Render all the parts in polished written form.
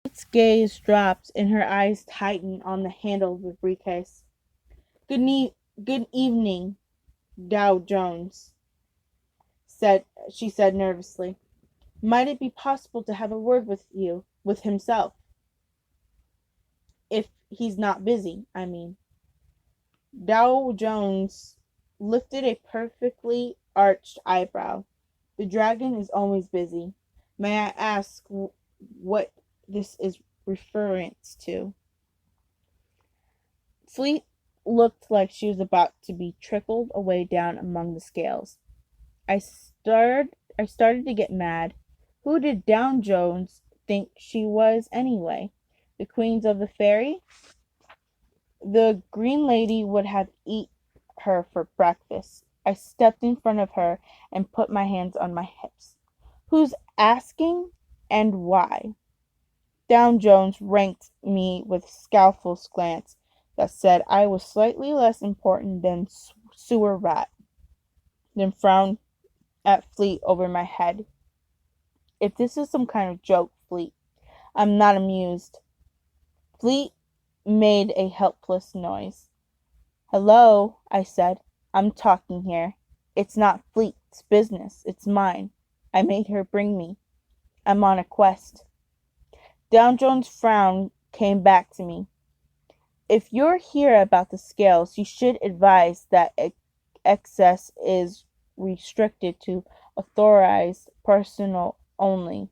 Its gaze dropped and her eyes tightened on the handle of the briefcase. Good evening, Dow Jones, she said nervously. Might it be possible to have a word with you, with himself? If he's not busy, I mean. Dow Jones lifted a perfectly arched eyebrow. The dragon is always busy. May I ask what this is reference to? Fleet looked like she was about to be trickled away down among the scales. I started to get mad. Who did Down Jones think she was anyway? The queens of the fairy? The green lady would have eat her for breakfast. I stepped in front of her and put my hands on my hips. Who's asking and why? Down Jones ranked me with a scowlful glance that said I was slightly less important than sewer rat, then frowned at Fleet over my head. If this is some kind of joke, Fleet, I'm not amused. Fleet made a helpless noise. Hello, I said. I'm talking here. It's not Fleet's business. It's mine. I made her bring me. I'm on a quest. Down Jones' frown came back to me. If you're here about the scales, you should advise that access is restricted to authorized personnel only,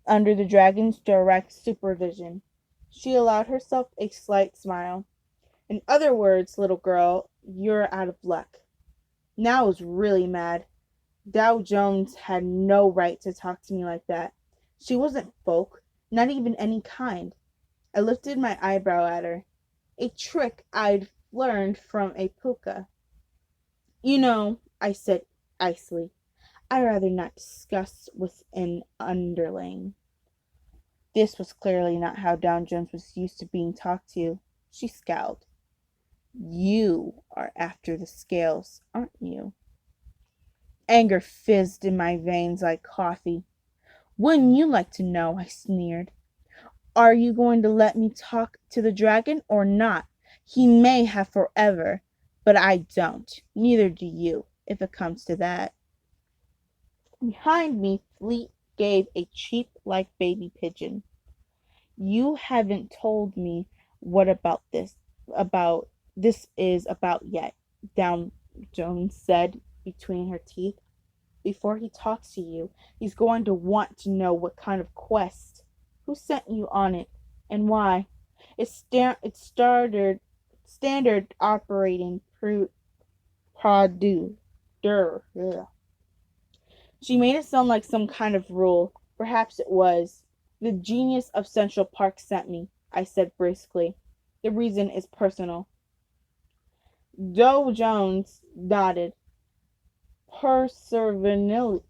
under the dragon's direct supervision. She allowed herself a slight smile. In other words, little girl, you're out of luck. Now I was really mad. Dow Jones had no right to talk to me like that. She wasn't folk, not even any kind. I lifted my eyebrow at her, a trick I'd learned from a puka. You know, I said icily, I'd rather not discuss with an underling. This was clearly not how Down Jones was used to being talked to. She scowled. You are after the scales, aren't you? Anger fizzed in my veins like coffee. Wouldn't you like to know? I sneered. Are you going to let me talk to the dragon or not? He may have forever, but I don't. Neither do you, if it comes to that. Behind me, Fleet gave a cheep like baby pigeon. You haven't told me what about this is about yet, Down Jones said between her teeth. Before he talks to you, he's going to want to know what kind of quest. Who sent you on it, and why? It's standard operating procedure. She made it sound like some kind of rule. Perhaps it was. The genius of Central Park sent me, I said briskly. The reason is personal. Joe Jones nodded. Perseveringly,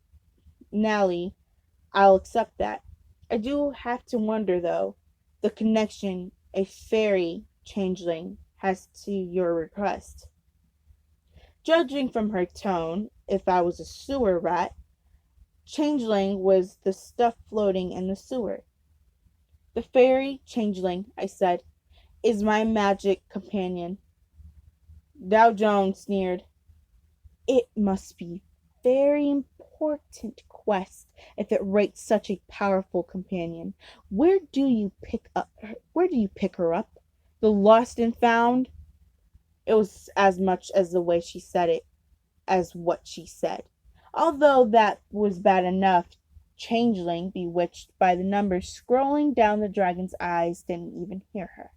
I'll accept that. I do have to wonder, though, the connection a fairy changeling has to your request. Judging from her tone, if I was a sewer rat, changeling was the stuff floating in the sewer. The fairy changeling, I said, is my magic companion. Dow Jones sneered. It must be very important quest if it rates such a powerful companion. Where do you pick her up? The lost and found? It was as much as the way she said it as what she said. Although that was bad enough, Changeling, bewitched by the numbers scrolling down the dragon's eyes, didn't even hear her.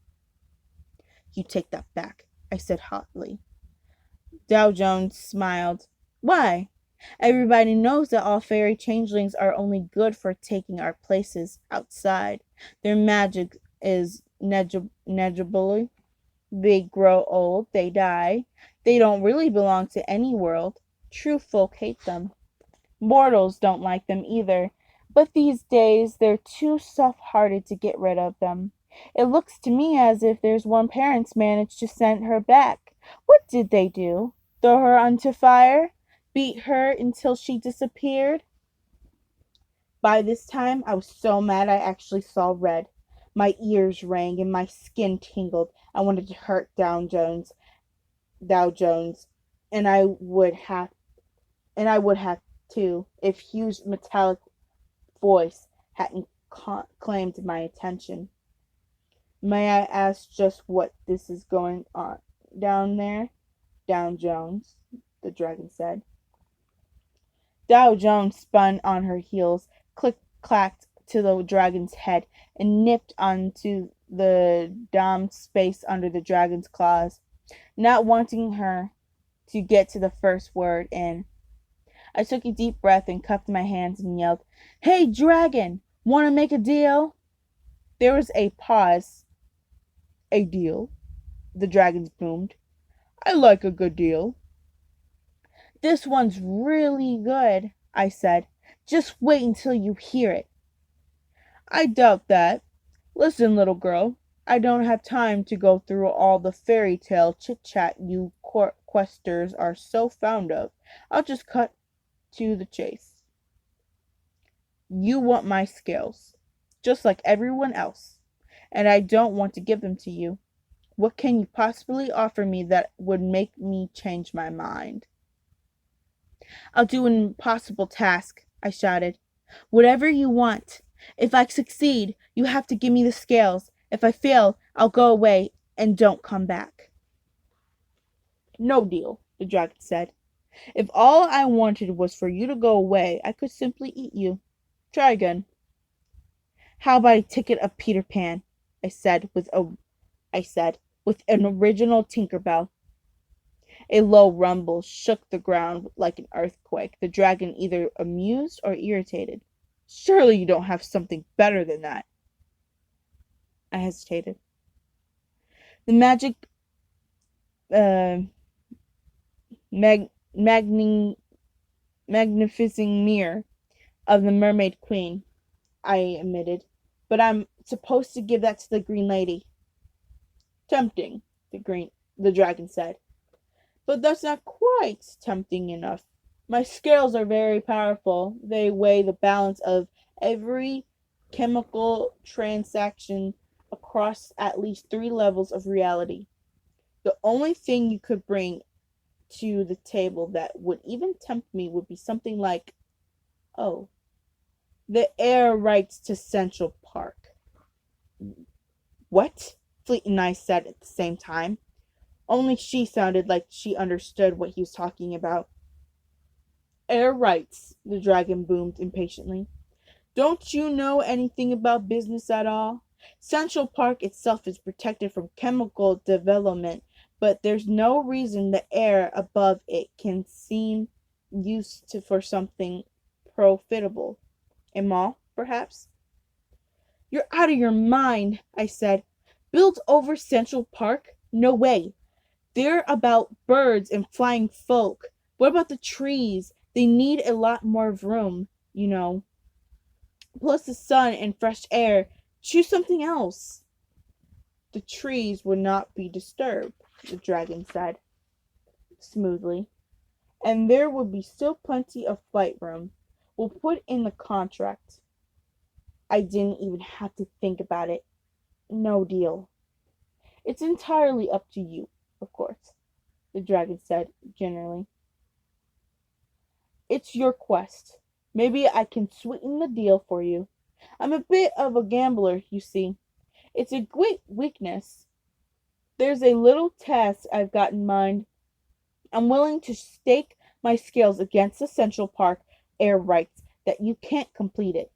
You take that back, I said hotly. Dow Jones smiled. Why? Everybody knows that all fairy changelings are only good for taking our places outside. Their magic is negligible. They grow old, they die. They don't really belong to any world. True folk hate them. Mortals don't like them either, but these days they're too soft-hearted to get rid of them. It looks to me as if there's one parent's managed to send her back. What did they do? Throw her onto fire? Beat her until she disappeared? By this time, I was so mad I actually saw red. My ears rang and my skin tingled. I wanted to hurt Dow Jones, and I would have too if Hugh's metallic voice hadn't claimed my attention. May I ask just what this is going on down there? Dow Jones, the dragon said. Dow Jones spun on her heels, click-clacked to the dragon's head, and nipped onto the domed space under the dragon's claws, not wanting her to get to the first word in. I took a deep breath and cupped my hands and yelled, "Hey, dragon! Want to make a deal?" There was a pause. "A deal?" the dragons boomed. "I like a good deal." "This one's really good," I said. "Just wait until you hear it." "I doubt that. Listen, little girl, I don't have time to go through all the fairy tale chit-chat you questers are so fond of. I'll just cut to the chase. You want my scales, just like everyone else, and I don't want to give them to you. What can you possibly offer me that would make me change my mind?" "I'll do an impossible task," I shouted. "Whatever you want. If I succeed, you have to give me the scales. If I fail, I'll go away and don't come back." "No deal," the dragon said. "If all I wanted was for you to go away, I could simply eat you. Try again." "How about a ticket of Peter Pan?" I said with an original Tinkerbell. A low rumble shook the ground like an earthquake, the dragon either amused or irritated. "Surely you don't have something better than that." I hesitated. The magic uh, mag- magni- magnificent mirror of the Mermaid Queen, I admitted. "But I'm supposed to give that to the Green Lady." "Tempting," the dragon said. "But that's not quite tempting enough. My scales are very powerful. They weigh the balance of every chemical transaction across at least 3 levels of reality. The only thing you could bring to the table that would even tempt me would be something like, oh, the air rights to Central Park." "What?" Fleet and I said at the same time. Only she sounded like she understood what he was talking about. "Air rights," the dragon boomed impatiently. "Don't you know anything about business at all? Central Park itself is protected from chemical development, but there's no reason the air above it can seem used for something profitable. A mall, perhaps?" "You're out of your mind," I said. "Built over Central Park? No way. They're about birds and flying folk. What about the trees? They need a lot more room, you know. Plus the sun and fresh air. Choose something else." "The trees would not be disturbed," the dragon said smoothly. "And there would be still plenty of flight room. We'll put in the contract." I didn't even have to think about it. No deal. "It's entirely up to you, of course," the dragon said generally. "It's your quest. Maybe I can sweeten the deal for you. I'm a bit of a gambler, you see. It's a great weakness. There's a little task I've got in mind. I'm willing to stake my scales against the Central Park air rights that you can't complete it."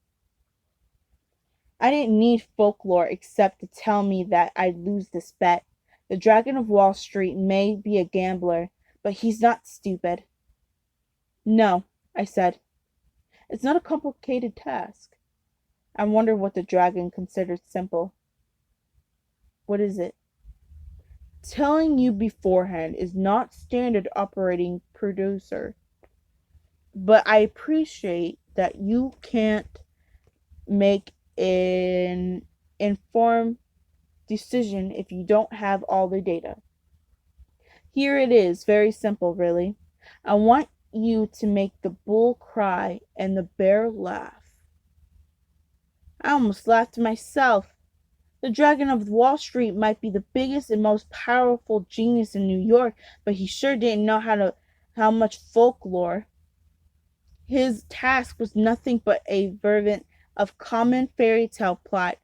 I didn't need folklore except to tell me that I'd lose this bet. The Dragon of Wall Street may be a gambler, but he's not stupid. "No," I said. "It's not a complicated task." I wonder what the dragon considered simple. "What is it?" "Telling you beforehand is not standard operating procedure. But I appreciate that you can't make an informed decision if you don't have all the data. Here it is, very simple, really. I want you to make the bull cry and the bear laugh." almost laughed myself. The Dragon of Wall Street might be the biggest and most powerful genius in New York, but he sure didn't know how much folklore. His task was nothing but a variant of common fairy tale plot.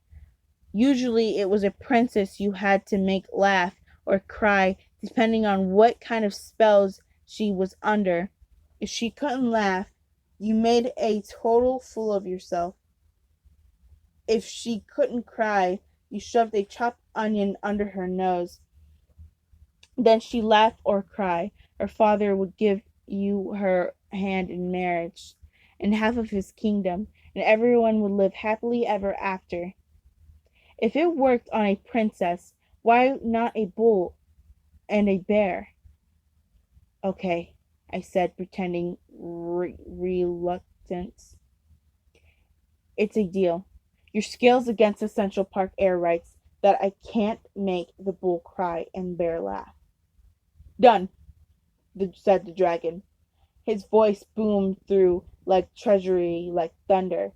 Usually it was a princess you had to make laugh or cry, depending on what kind of spells she was under. If she couldn't laugh, you made a total fool of yourself. If she couldn't cry, you shoved a chopped onion under her nose. Then she laughed or cried. Her father would give you her hand in marriage and half of his kingdom, and everyone would live happily ever after. If it worked on a princess, why not a bull and a bear? Okay, I said, pretending reluctance. It's a deal. Your skills against the Central Park air rights that I can't make the bull cry and bear laugh. Done, said the dragon. His voice boomed through like treasury, like thunder.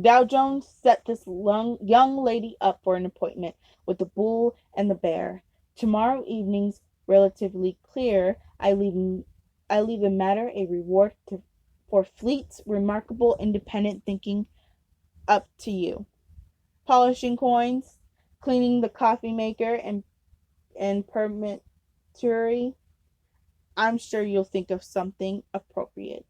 Dow Jones set this young lady up for an appointment with the bull and the bear. Tomorrow evening's relatively clear. I leave the matter a reward for Fleet's remarkable independent thinking up to you. Polishing coins, cleaning the coffee maker, and permittery. I'm sure you'll think of something appropriate.